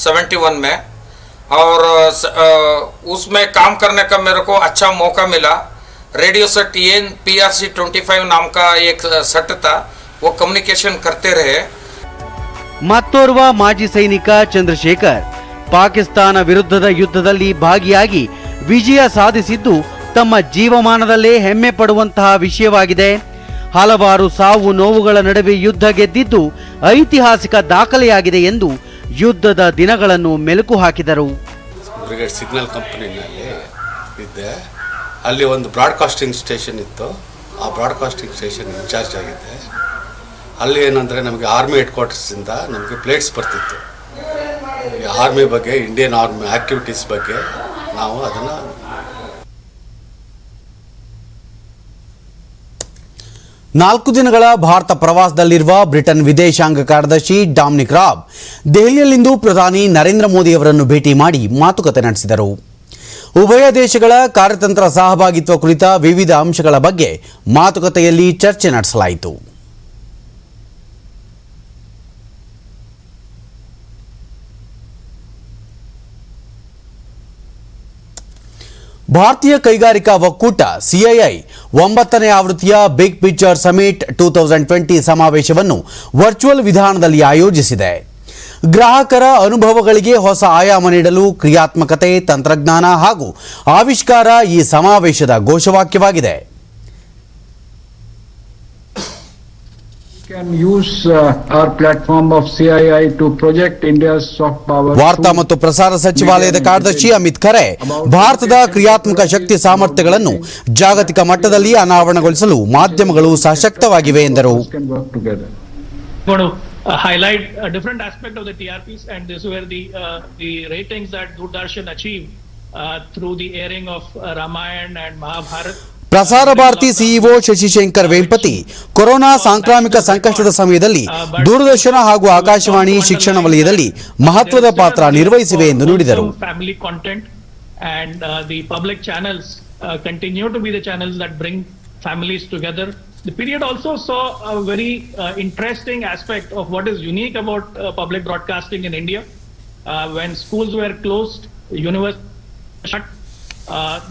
71 में, और उसमें काम करने का मेरे को अच्छा मौका मिला. रेडियो सेट PRC 25 नाम का एक सेट था, वो कम्युनिकेशन करते रहे. ಮತ್ತೋರ್ವ ಮಾಜಿ ಸೈನಿಕ ಚಂದ್ರಶೇಖರ್ ಪಾಕಿಸ್ತಾನ ವಿರುದ್ಧದ ಯುದ್ಧದಲ್ಲಿ ಭಾಗಿಯಾಗಿ ವಿಜಯ ಸಾಧಿಸಿದ್ದು ತಮ್ಮ ಜೀವಮಾನದಲ್ಲೇ ಹೆಮ್ಮೆ ಪಡುವಂತಹ ವಿಷಯವಾಗಿದೆ. ಹಲವಾರು ಸಾವು ನೋವುಗಳ ನಡುವೆ ಯುದ್ಧ ಗೆದ್ದಿದ್ದು ಐತಿಹಾಸಿಕ ದಾಖಲೆಯಾಗಿದೆ ಎಂದು ಯುದ್ಧದ ದಿನಗಳನ್ನು ಮೆಲುಕು ಹಾಕಿದರು. ಬ್ರಿಗೇಡ್ ಸಿಗ್ನಲ್ ಕಂಪನಿನಲ್ಲಿ ಇದ್ದೆ. ಅಲ್ಲಿ ಒಂದು ಬ್ರಾಡ್ಕಾಸ್ಟಿಂಗ್ ಸ್ಟೇಷನ್ ಇತ್ತು. ಆ ಬ್ರಾಡ್ಕಾಸ್ಟಿಂಗ್ ಸ್ಟೇಷನ್ ಇನ್ಚಾರ್ಜ್ ಆಗಿದ್ದೆ. ಅಲ್ಲಿ ಏನಂದರೆ ನಮಗೆ ಆರ್ಮಿ ಹೆಡ್ ಕ್ವಾರ್ಟರ್ಸಿಂದ ನಮಗೆ ಪ್ಲೇಟ್ಸ್ ಬರ್ತಿತ್ತು. ಆರ್ಮಿ ಬಗ್ಗೆ, ಇಂಡಿಯನ್ ಆರ್ಮಿ ಆಕ್ಟಿವಿಟೀಸ್ ಬಗ್ಗೆ ನಾವು ಅದನ್ನು. ನಾಲ್ಕು ದಿನಗಳ ಭಾರತ ಪ್ರವಾಸದಲ್ಲಿರುವ ಬ್ರಿಟನ್ ವಿದೇಶಾಂಗ ಕಾರ್ಯದರ್ಶಿ ಡಾಮಿನಿಕ್ ರಾಬ್ ದೆಹಲಿಯಲ್ಲಿಂದು ಪ್ರಧಾನಿ ನರೇಂದ್ರ ಮೋದಿ ಅವರನ್ನು ಭೇಟಿ ಮಾಡಿ ಮಾತುಕತೆ ನಡೆಸಿದರು. ಉಭಯ ದೇಶಗಳ ಕಾರ್ಯತಂತ್ರ ಸಹಭಾಗಿತ್ವ ಕುರಿತ ವಿವಿಧ ಅಂಶಗಳ ಬಗ್ಗೆ ಮಾತುಕತೆಯಲ್ಲಿ ಚರ್ಚೆ ನಡೆಸಲಾಯಿತು. ಭಾರತೀಯ ಕೈಗಾರಿಕಾ ಒಕ್ಕೂಟ CII 9ನೇ ಆವೃತ್ತಿಯ ಬಿಗ್ ಪಿಕ್ಚರ್ ಸಮಿಟ್ 2020 ಸಮಾವೇಶವನ್ನು ವರ್ಚುವಲ್ ವಿಧಾನದಲ್ಲಿ ಆಯೋಜಿಸಿದೆ. ಗ್ರಾಹಕರ ಅನುಭವಗಳಿಗೆ ಹೊಸ ಆಯಾಮ ನೀಡಲು ಕ್ರಿಯಾತ್ಮಕತೆ, ತಂತ್ರಜ್ಞಾನ ಹಾಗೂ ಆವಿಷ್ಕಾರ ಈ ಸಮಾವೇಶದ ಘೋಷವಾಕ್ಯವಾಗಿದೆ. ವಾರ್ತಾ ಮತ್ತು ಪ್ರಸಾರ ಸಚಿವಾಲಯದ ಕಾರ್ಯದರ್ಶಿ ಅಮಿತ್ ಖರೆ ಭಾರತದ ಕ್ರಿಯಾತ್ಮಕ ಶಕ್ತಿ ಸಾಮರ್ಥ್ಯಗಳನ್ನು ಜಾಗತಿಕ ಮಟ್ಟದಲ್ಲಿ ಅನಾವರಣಗೊಳಿಸಲು ಮಾಧ್ಯಮಗಳು ಸಶಕ್ತವಾಗಿವೆ ಎಂದರು. highlight a different aspect of the TRPs, and this is where the ratings that Doordarshan achieved through the airing of Ramayana and Mahabharata. Prasar Bharati CEO Shashishekhar Vempati corona ಸಾಂಕ್ರಾಮಿಕ ಸಂಕಷ್ಟದ ಸಮಯದಲ್ಲಿ ದೂರದರ್ಶನ ಹಾಗೂ ಆಕಾಶವಾಣಿ ಶಿಕ್ಷಣ ವಲಯದಲ್ಲಿ ಮಹತ್ವದ ಪಾತ್ರ ನಿರ್ವಹಿಸಿವೆ ಎಂದು ನುಡಿದರು. Family content and the public channels continue to be the channels that bring families together. The period also saw a very interesting aspect of what is unique about public broadcasting in India. When schools were closed, universities shut,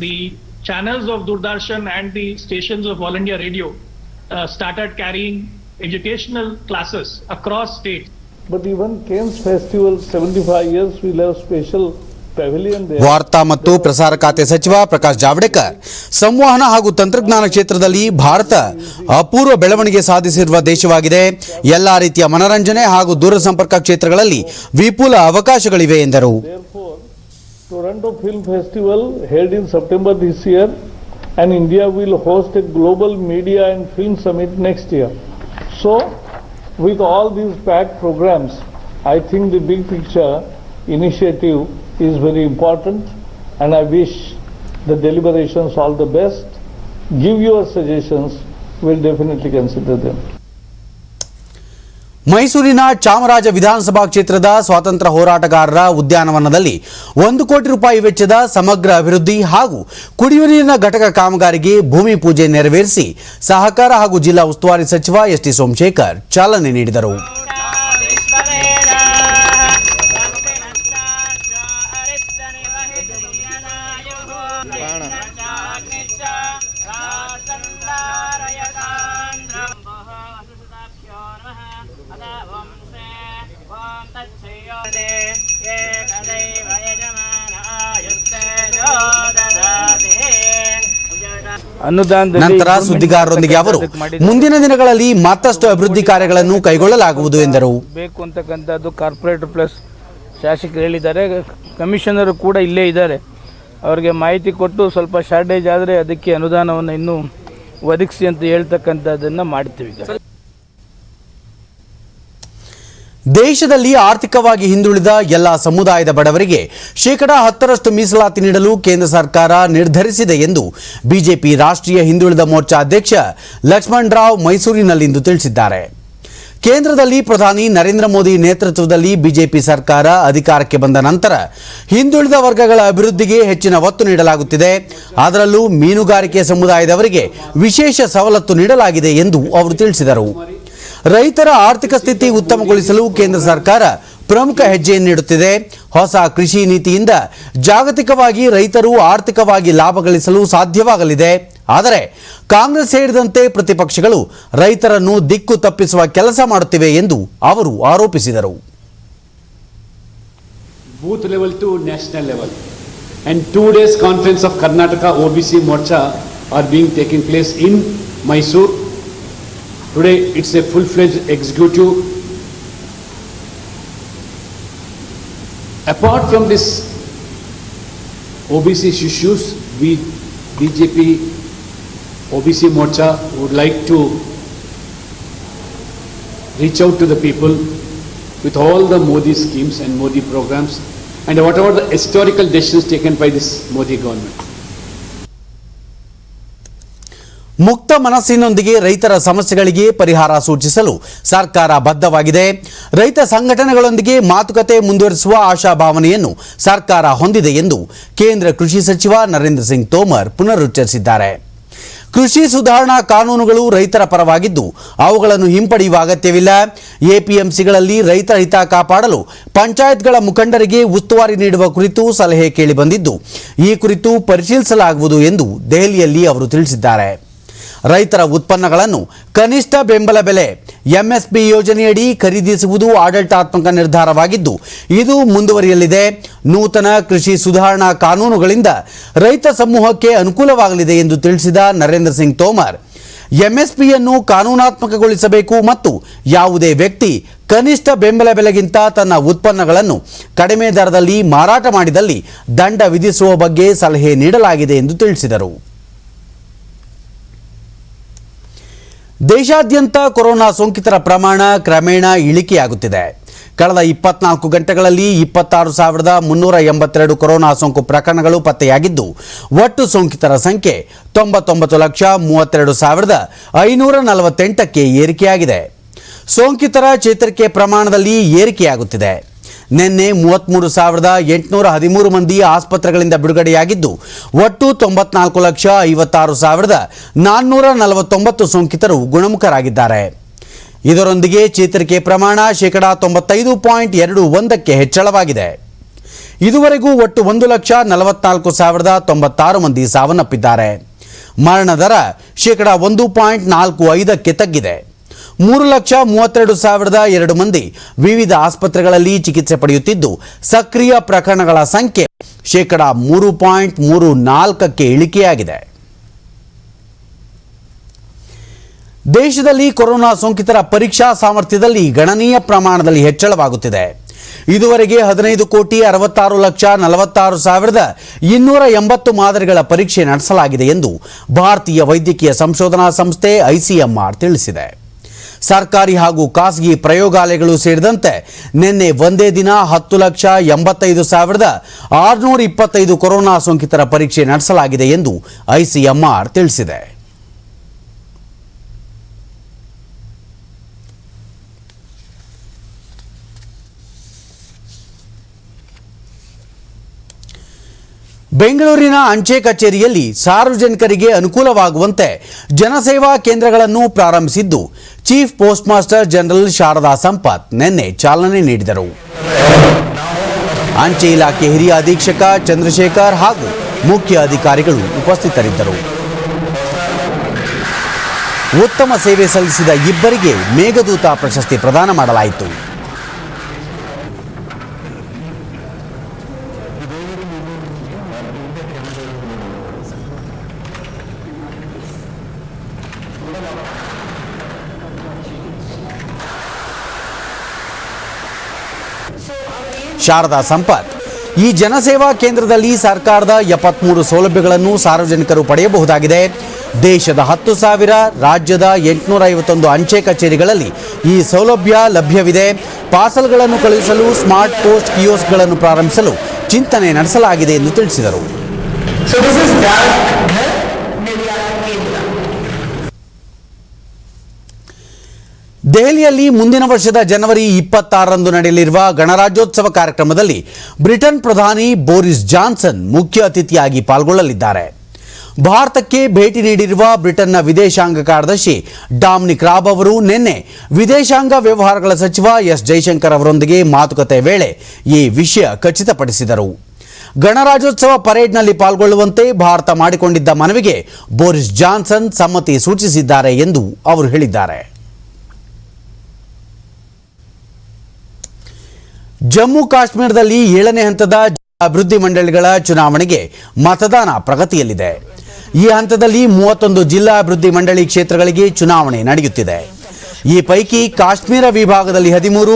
the channels of Doordarshan and the stations of All India Radio started carrying educational classes across states. But even Cairns Festival 75 years will have special pavilion there. ವಾರ್ತಾ ಮತ್ತು ಪ್ರಸಾರ ಖಾತೆ ಸಚಿವ ಪ್ರಕಾಶ್ ಜಾವಡೇಕರ್ ಸಂವಹನ ಹಾಗೂ ತಂತ್ರಜ್ಞಾನ ಕ್ಷೇತ್ರದಲ್ಲಿ ಭಾರತ ಅಪೂರ್ವ ಬೆಳವಣಿಗೆ ಸಾಧಿಸಿರುವ ದೇಶವಾಗಿದೆ. ಎಲ್ಲಾ ರೀತಿಯ ಮನರಂಜನೆ ಹಾಗೂ ದೂರಸಂಪರ್ಕ ಕ್ಷೇತ್ರಗಳಲ್ಲಿ ವಿಪುಲ ಅವಕಾಶಗಳಿವೆ ಎಂದರು. Toronto Film Festival held in September this year, and India will host a global media and film summit next year. So, with all these packed programs, I think the big picture initiative is very important, and I wish the deliberations all the best. Give your suggestions, we'll definitely consider them. ಮೈಸೂರಿನ ಚಾಮರಾಜ ವಿಧಾನಸಭಾ ಕ್ಷೇತ್ರದ ಸ್ವಾತಂತ್ರ್ಯ ಹೋರಾಟಗಾರರ ಉದ್ಯಾನವನದಲ್ಲಿ 1 ಕೋಟಿ ರೂಪಾಯಿ ವೆಚ್ಚದ ಸಮಗ್ರ ಅಭಿವೃದ್ಧಿ ಹಾಗೂ ಕುಡಿಯುವ ನೀರಿನ ಘಟಕ ಕಾಮಗಾರಿಗೆ ಭೂಮಿ ಪೂಜೆ ನೆರವೇರಿಸಿ ಸಹಕಾರ ಹಾಗೂ ಜಿಲ್ಲಾ ಉಸ್ತುವಾರಿ ಸಚಿವ ಎಸ್ ಟಿ ಸೋಮಶೇಖರ್ ಚಾಲನೆ ನೀಡಿದರು. ನಂತರ ಸುದ್ದಿಗಾರರೊಂದಿಗೆ ಅವರು ಮುಂದಿನ ದಿನಗಳಲ್ಲಿ ಮತ್ತಷ್ಟು ಅಭಿವೃದ್ಧಿ ಕಾರ್ಯಗಳನ್ನು ಕೈಗೊಳ್ಳಲಾಗುವುದು ಎಂದರು. ಬೇಕು ಅಂತಕ್ಕಂಥದ್ದು ಕಾರ್ಪೊರೇಟರ್ ಪ್ಲಸ್ ಶಾಸಕರು ಹೇಳಿದ್ದಾರೆ, ಕಮಿಷನರ್ ಕೂಡ ಇಲ್ಲೇ ಇದ್ದಾರೆ, ಅವರಿಗೆ ಮಾಹಿತಿ ಕೊಟ್ಟು ಸ್ವಲ್ಪ ಶಾರ್ಟೇಜ್ ಆದರೆ ಅದಕ್ಕೆ ಅನುದಾನವನ್ನು ಇನ್ನೂ ಒದಗಿಸಿ ಅಂತ ಹೇಳ್ತಕ್ಕಂಥದ್ದನ್ನು ಮಾಡ್ತೀವಿ. ದೇಶದಲ್ಲಿ ಆರ್ಥಿಕವಾಗಿ ಹಿಂದುಳಿದ ಎಲ್ಲ ಸಮುದಾಯದ ಬಡವರಿಗೆ 10% ಮೀಸಲಾತಿ ನೀಡಲು ಕೇಂದ್ರ ಸರ್ಕಾರ ನಿರ್ಧರಿಸಿದೆ ಎಂದು ಬಿಜೆಪಿ ರಾಷ್ಟ್ರೀಯ ಹಿಂದುಳಿದ ಮೋರ್ಚಾ ಅಧ್ಯಕ್ಷ ಲಕ್ಷ್ಮಣ್ ರಾವ್ ಮೈಸೂರಿನಲ್ಲಿಂದು ತಿಳಿಸಿದ್ದಾರೆ. ಕೇಂದ್ರದಲ್ಲಿ ಪ್ರಧಾನಿ ನರೇಂದ್ರ ಮೋದಿ ನೇತೃತ್ವದಲ್ಲಿ ಬಿಜೆಪಿ ಸರ್ಕಾರ ಅಧಿಕಾರಕ್ಕೆ ಬಂದ ನಂತರ ಹಿಂದುಳಿದ ವರ್ಗಗಳ ಅಭಿವೃದ್ಧಿಗೆ ಹೆಚ್ಚಿನ ಒತ್ತು ನೀಡಲಾಗುತ್ತಿದೆ. ಅದರಲ್ಲೂ ಮೀನುಗಾರಿಕೆ ಸಮುದಾಯದವರಿಗೆ ವಿಶೇಷ ಸವಲತ್ತು ನೀಡಲಾಗಿದೆ ಎಂದು ಅವರು ತಿಳಿಸಿದರು. ರೈತರ ಆರ್ಥಿಕ ಸ್ಥಿತಿ ಉತ್ತಮಗೊಳಿಸಲು ಕೇಂದ್ರ ಸರ್ಕಾರ ಪ್ರಮುಖ ಹೆಜ್ಜೆಯನ್ನಿಡುತ್ತಿದೆ. ಹೊಸ ಕೃಷಿ ನೀತಿಯಿಂದ ಜಾಗತಿಕವಾಗಿ ರೈತರು ಆರ್ಥಿಕವಾಗಿ ಲಾಭ ಗಳಿಸಲು ಸಾಧ್ಯವಾಗಲಿದೆ. ಆದರೆ ಕಾಂಗ್ರೆಸ್ ಸೇರಿದಂತೆ ಪ್ರತಿಪಕ್ಷಗಳು ರೈತರನ್ನು ದಿಕ್ಕು ತಪ್ಪಿಸುವ ಕೆಲಸ ಮಾಡುತ್ತಿವೆ ಎಂದು ಅವರು ಆರೋಪಿಸಿದರು. Booth level to national level and 2 days conference of Karnataka OBC Morcha are being taking place in Mysore. Today it's a full-fledged executive. Apart from this OBC issues, we BJP OBC Morcha would like to reach out to the people with all the Modi schemes and Modi programs and whatever the historical decisions taken by this Modi government. ಮುಕ್ತ ಮನಸ್ಸಿನೊಂದಿಗೆ ರೈತರ ಸಮಸ್ಯೆಗಳಿಗೆ ಪರಿಹಾರ ಸೂಚಿಸಲು ಸರ್ಕಾರ ಬದ್ಧವಾಗಿದೆ. ರೈತ ಸಂಘಟನೆಗಳೊಂದಿಗೆ ಮಾತುಕತೆ ಮುಂದುವರಿಸುವ ಆಶಾಭಾವನೆಯನ್ನು ಸರ್ಕಾರ ಹೊಂದಿದೆ ಎಂದು ಕೇಂದ್ರ ಕೃಷಿ ಸಚಿವ ನರೇಂದ್ರ ಸಿಂಗ್ ತೋಮರ್ ಪುನರುಚ್ಚರಿಸಿದ್ದಾರೆ. ಕೃಷಿ ಸುಧಾರಣಾ ಕಾನೂನುಗಳು ರೈತರ ಪರವಾಗಿದ್ದು ಅವುಗಳನ್ನು ಹಿಂಪಡೆಯುವ ಅಗತ್ಯವಿಲ್ಲ. ಎಪಿಎಂಸಿಗಳಲ್ಲಿ ರೈತರ ಹಿತ ಕಾಪಾಡಲು ಪಂಚಾಯತ್ಗಳ ಮುಖಂಡರಿಗೆ ಉಸ್ತುವಾರಿ ನೀಡುವ ಕುರಿತು ಸಲಹೆ ಕೇಳಿಬಂದಿದ್ದು ಈ ಕುರಿತು ಪರಿಶೀಲಿಸಲಾಗುವುದು ಎಂದು ದೆಹಲಿಯಲ್ಲಿ ಅವರು ತಿಳಿಸಿದ್ದಾರೆ. ರೈತರ ಉತ್ಪನ್ನಗಳನ್ನು ಕನಿಷ್ಠ ಬೆಂಬಲ ಬೆಲೆ ಎಂಎಸ್ಪಿ ಯೋಜನೆಯಡಿ ಖರೀದಿಸುವುದು ಆಡಳಿತಾತ್ಮಕ ನಿರ್ಧಾರವಾಗಿದ್ದು ಇದು ಮುಂದುವರಿಯಲಿದೆ. ನೂತನ ಕೃಷಿ ಸುಧಾರಣಾ ಕಾನೂನುಗಳಿಂದ ರೈತ ಸಮೂಹಕ್ಕೆ ಅನುಕೂಲವಾಗಲಿದೆ ಎಂದು ತಿಳಿಸಿದ ನರೇಂದ್ರ ಸಿಂಗ್ ತೋಮರ್, ಎಂಎಸ್ಪಿಯನ್ನು ಕಾನೂನಾತ್ಮಕಗೊಳಿಸಬೇಕು ಮತ್ತು ಯಾವುದೇ ವ್ಯಕ್ತಿ ಕನಿಷ್ಠ ಬೆಂಬಲ ಬೆಲೆಗಿಂತ ತನ್ನ ಉತ್ಪನ್ನಗಳನ್ನು ಕಡಿಮೆ ದರದಲ್ಲಿ ಮಾರಾಟ ಮಾಡಿದಲ್ಲಿ ದಂಡ ವಿಧಿಸುವ ಬಗ್ಗೆ ಸಲಹೆ ನೀಡಲಾಗಿದೆ ಎಂದು ತಿಳಿಸಿದರು. ದೇಶಾದ್ಯಂತ ಕೊರೋನಾ ಸೋಂಕಿತರ ಪ್ರಮಾಣ ಕ್ರಮೇಣ ಇಳಿಕೆಯಾಗುತ್ತಿದೆ. ಕಳೆದ 24 ಗಂಟೆಗಳಲ್ಲಿ 26,382 ಕೊರೋನಾ ಸೋಂಕು ಪ್ರಕರಣಗಳು ಪತ್ತೆಯಾಗಿದ್ದು ಒಟ್ಟು ಸೋಂಕಿತರ ಸಂಖ್ಯೆ 99,32,548ಕ್ಕೆ ಏರಿಕೆಯಾಗಿದೆ. ಸೋಂಕಿತರ ಚೇತರಿಕೆ ಪ್ರಮಾಣದಲ್ಲಿ ಏರಿಕೆಯಾಗುತ್ತಿದೆ. ನಿನ್ನೆ 33,813 ಮಂದಿ ಆಸ್ಪತ್ರೆಗಳಿಂದ ಬಿಡುಗಡೆಯಾಗಿದ್ದು ಒಟ್ಟು 94,56,449 ಸೋಂಕಿತರು ಗುಣಮುಖರಾಗಿದ್ದಾರೆ. ಇದರೊಂದಿಗೆ ಚೇತರಿಕೆ ಪ್ರಮಾಣ 95.21ಕ್ಕೆ ಹೆಚ್ಚಳವಾಗಿದೆ. ಇದುವರೆಗೂ ಒಟ್ಟು 1,44,096 ಮಂದಿ ಸಾವನ್ನಪ್ಪಿದ್ದಾರೆ. ಮರಣ ದರ 1.45ಕ್ಕೆ ತಗ್ಗಿದೆ. 3,32,002 ಮಂದಿ ವಿವಿಧ ಆಸ್ಪತ್ರೆಗಳಲ್ಲಿ ಚಿಕಿತ್ಸೆ ಪಡೆಯುತ್ತಿದ್ದು ಸಕ್ರಿಯ ಪ್ರಕರಣಗಳ ಸಂಖ್ಯೆ 3.34ಕ್ಕೆ ಇಳಿಕೆಯಾಗಿದೆ. ದೇಶದಲ್ಲಿ ಕೊರೋನಾ ಸೋಂಕಿತರ ಪರೀಕ್ಷಾ ಸಾಮರ್ಥ್ಯದಲ್ಲಿ ಗಣನೀಯ ಪ್ರಮಾಣದಲ್ಲಿ ಹೆಚ್ಚಳವಾಗುತ್ತಿದೆ. ಇದುವರೆಗೆ 15,66,46,280 ಮಾದರಿಗಳ ಪರೀಕ್ಷೆ ನಡೆಸಲಾಗಿದೆ ಎಂದು ಭಾರತೀಯ ವೈದ್ಯಕೀಯ ಸಂಶೋಧನಾ ಸಂಸ್ಥೆ ಐಸಿಎಂಆರ್ ತಿಳಿಸಿದೆ. ಸರ್ಕಾರಿ ಹಾಗೂ ಖಾಸಗಿ ಪ್ರಯೋಗಾಲಯಗಳು ಸೇರಿದಂತೆ ನಿನ್ನೆ ಒಂದೇ ದಿನ 10,85,625 ಕೊರೋನಾ ಸೋಂಕಿತರ ಪರೀಕ್ಷೆ ನಡೆಸಲಾಗಿದೆ ಎಂದು ಐಸಿಎಂಆರ್ ತಿಳಿಸಿದೆ. ಬೆಂಗಳೂರಿನ ಅಂಚೆ ಕಚೇರಿಯಲ್ಲಿ ಸಾರ್ವಜನಿಕರಿಗೆ ಅನುಕೂಲವಾಗುವಂತೆ ಜನಸೇವಾ ಕೇಂದ್ರಗಳನ್ನು ಪ್ರಾರಂಭಿಸಿದ್ದು chief post master general Sharada Sampath ನಿನ್ನೆ ಚಾಲನೆ ನೀಡಿದರು. ಅಂಚೆ ಇಲಾಖೆ ಹಿರಿಯ ಅಧೀಕ್ಷಕ ಚಂದ್ರಶೇಖರ್ ಹಾಗೂ ಮುಖ್ಯ ಅಧಿಕಾರಿಗಳು ಉಪಸ್ಥಿತರಿದ್ದರು. ಉತ್ತಮ ಸೇವೆ ಸಲ್ಲಿಸಿದ ಇಬ್ಬರಿಗೆ ಮೇಘದೂತ ಪ್ರಶಸ್ತಿ ಪ್ರದಾನ ಮಾಡಲಾಯಿತು. ಶಾರದಾ ಸಂಪತ್ ಈ ಜನಸೇವಾ ಕೇಂದ್ರದಲ್ಲಿ ಸರ್ಕಾರದ 73 ಸೌಲಭ್ಯಗಳನ್ನು ಸಾರ್ವಜನಿಕರು ಪಡೆಯಬಹುದಾಗಿದೆ. ದೇಶದ 10,000 ರಾಜ್ಯದ 851 ಅಂಚೆ ಕಚೇರಿಗಳಲ್ಲಿ ಈ ಸೌಲಭ್ಯ ಲಭ್ಯವಿದೆ. ಪಾರ್ಸಲ್ಗಳನ್ನು ಕಳುಹಿಸಲು ಸ್ಮಾರ್ಟ್ ಪೋಸ್ಟ್ ಕಿಯೋಸ್ಕ್ಗಳನ್ನು ಪ್ರಾರಂಭಿಸಲು ಚಿಂತನೆ ನಡೆಸಲಾಗಿದೆ ಎಂದು ತಿಳಿಸಿದರು. ದೆಹಲಿಯಲ್ಲಿ ಮುಂದಿನ ವರ್ಷದ ಜನವರಿ 26ರಂದು ನಡೆಯಲಿರುವ ಗಣರಾಜ್ಯೋತ್ಸವ ಕಾರ್ಯಕ್ರಮದಲ್ಲಿ ಬ್ರಿಟನ್ ಪ್ರಧಾನಿ ಬೋರಿಸ್ ಜಾನ್ಸನ್ ಮುಖ್ಯ ಅತಿಥಿಯಾಗಿ ಪಾಲ್ಗೊಳ್ಳಲಿದ್ದಾರೆ. ಭಾರತಕ್ಕೆ ಭೇಟಿ ನೀಡಿರುವ ಬ್ರಿಟನ್ನ ವಿದೇಶಾಂಗ ಕಾರ್ಯದರ್ಶಿ ಡಾಮಿನಿಕ್ ರಾಬ್ ಅವರು ನಿನ್ನೆ ವಿದೇಶಾಂಗ ವ್ಯವಹಾರಗಳ ಸಚಿವ ಎಸ್ ಜೈಶಂಕರ್ ಅವರೊಂದಿಗೆ ಮಾತುಕತೆ ವೇಳೆ ಈ ವಿಷಯ ಖಚಿತಪಡಿಸಿದರು. ಗಣರಾಜ್ಯೋತ್ಸವ ಪರೇಡ್ನಲ್ಲಿ ಪಾಲ್ಗೊಳ್ಳುವಂತೆ ಭಾರತ ಮಾಡಿಕೊಂಡಿದ್ದ ಮನವಿಗೆ ಬೋರಿಸ್ ಜಾನ್ಸನ್ ಸಮ್ಮತಿ ಸೂಚಿಸಿದ್ದಾರೆ ಎಂದು ಅವರು ಹೇಳಿದ್ದಾರೆ. ಜಮ್ಮು ಕಾಶ್ಮೀರದಲ್ಲಿ 7ನೇ ಹಂತದ ಅಭಿವೃದ್ಧಿ ಮಂಡಳಿಗಳ ಚುನಾವಣೆಗೆ ಮತದಾನ ಪ್ರಗತಿಯಲ್ಲಿದೆ. ಈ ಹಂತದಲ್ಲಿ 31 ಜಿಲ್ಲಾ ಅಭಿವೃದ್ಧಿ ಮಂಡಳಿ ಕ್ಷೇತ್ರಗಳಿಗೆ ಚುನಾವಣೆ ನಡೆಯುತ್ತಿದೆ. ಈ ಪೈಕಿ ಕಾಶ್ಮೀರ ವಿಭಾಗದಲ್ಲಿ 13,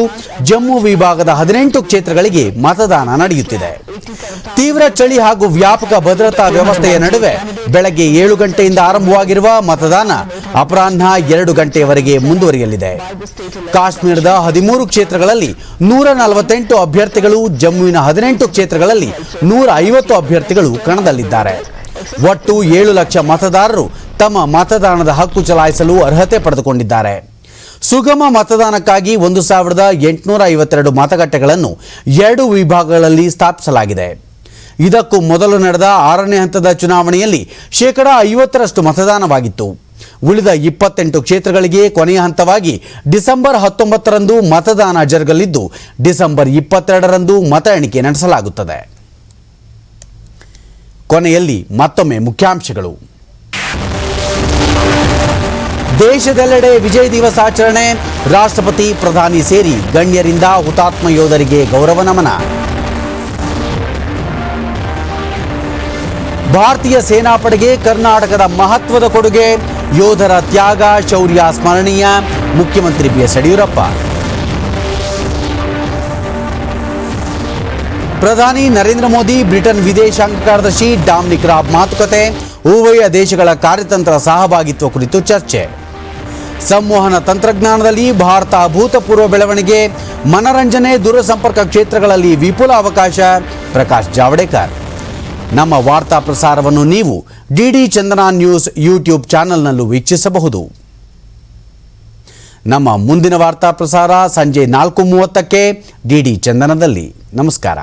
ಜಮ್ಮು ವಿಭಾಗದ 18 ಕ್ಷೇತ್ರಗಳಿಗೆ ಮತದಾನ ನಡೆಯುತ್ತಿದೆ. ತೀವ್ರ ಚಳಿ ಹಾಗೂ ವ್ಯಾಪಕ ಭದ್ರತಾ ವ್ಯವಸ್ಥೆಯ ನಡುವೆ ಬೆಳಗ್ಗೆ 7 ಗಂಟೆಯಿಂದ ಆರಂಭವಾಗಿರುವ ಮತದಾನ ಅಪರಾಹ್ನ 2 ಗಂಟೆಯವರೆಗೆ ಮುಂದುವರಿಯಲಿದೆ. ಕಾಶ್ಮೀರದ 13 ಕ್ಷೇತ್ರಗಳಲ್ಲಿ 148 ಅಭ್ಯರ್ಥಿಗಳು, ಜಮ್ಮುವಿನ 18 ಕ್ಷೇತ್ರಗಳಲ್ಲಿ 150 ಅಭ್ಯರ್ಥಿಗಳು ಕಣದಲ್ಲಿದ್ದಾರೆ. ಒಟ್ಟು 7 ಲಕ್ಷ ಮತದಾರರು ತಮ್ಮ ಮತದಾನದ ಹಕ್ಕು ಚಲಾಯಿಸಲು ಅರ್ಹತೆ ಪಡೆದುಕೊಂಡಿದ್ದಾರೆ. ಸುಗಮ ಮತದಾನಕ್ಕಾಗಿ 1852 ಮತಗಟ್ಟೆಗಳನ್ನು 2 ವಿಭಾಗಗಳಲ್ಲಿ ಸ್ಥಾಪಿಸಲಾಗಿದೆ. ಇದಕ್ಕೂ ಮೊದಲು ನಡೆದ 6ನೇ ಹಂತದ ಚುನಾವಣೆಯಲ್ಲಿ 50% ಮತದಾನವಾಗಿತ್ತು. ಉಳಿದ 28 ಕ್ಷೇತ್ರಗಳಿಗೆ ಕೊನೆಯ ಹಂತವಾಗಿ ಡಿಸೆಂಬರ್ 19ರಂದು ಮತದಾನ ಜರುಗಲಿದ್ದು ಡಿಸೆಂಬರ್ 22ರಂದು ಮತ ಎಣಿಕೆ ನಡೆಸಲಾಗುತ್ತದೆ. ಕೊನೆಯಲ್ಲಿ ಮತ್ತೊಮ್ಮೆ ಮುಖ್ಯಾಂಶಗಳು. ದೇಶದೆಲ್ಲೆಡೆ ವಿಜಯ್ ದಿವಸ್ ಆಚರಣೆ, ರಾಷ್ಟ್ರಪತಿ ಪ್ರಧಾನಿ ಸೇರಿ ಗಣ್ಯರಿಂದ ಹುತಾತ್ಮ ಯೋಧರಿಗೆ ಗೌರವ ನಮನ. ಭಾರತೀಯ ಸೇನಾಪಡೆಗೆ ಕರ್ನಾಟಕದ ಮಹತ್ವದ ಕೊಡುಗೆ, ಯೋಧರ ತ್ಯಾಗ ಶೌರ್ಯ ಸ್ಮರಣೀಯ, ಮುಖ್ಯಮಂತ್ರಿ ಬಿಎಸ್ ಯಡಿಯೂರಪ್ಪ. ಪ್ರಧಾನಿ ನರೇಂದ್ರ ಮೋದಿ ಬ್ರಿಟನ್ ವಿದೇಶಾಂಗ ಕಾರ್ಯದರ್ಶಿ ಡಾಮಿನಿಕ್ ರಾಬ್ ಮಾತುಕತೆ, ಉಭಯ ದೇಶಗಳ ಕಾರ್ಯತಂತ್ರ ಸಹಭಾಗಿತ್ವ ಕುರಿತು ಚರ್ಚೆ. ಸಂವಹನ ತಂತ್ರಜ್ಞಾನದಲ್ಲಿ ಭಾರತ ಅಭೂತಪೂರ್ವ ಬೆಳವಣಿಗೆ, ಮನರಂಜನೆ ದೂರಸಂಪರ್ಕ ಕ್ಷೇತ್ರಗಳಲ್ಲಿ ವಿಪುಲ ಅವಕಾಶ, ಪ್ರಕಾಶ್ ಜಾವಡೇಕರ್. ನಮ್ಮ ವಾರ್ತಾ ಪ್ರಸಾರವನ್ನು ನೀವು ಡಿಡಿ ಚಂದನ ನ್ಯೂಸ್ ಯೂಟ್ಯೂಬ್ ಚಾನೆಲ್ನಲ್ಲೂ ವೀಕ್ಷಿಸಬಹುದು. ನಮ್ಮ ಮುಂದಿನ ವಾರ್ತಾ ಪ್ರಸಾರ ಸಂಜೆ 4:30ಕ್ಕೆ ಡಿಡಿ ಚಂದನದಲ್ಲಿ. ನಮಸ್ಕಾರ.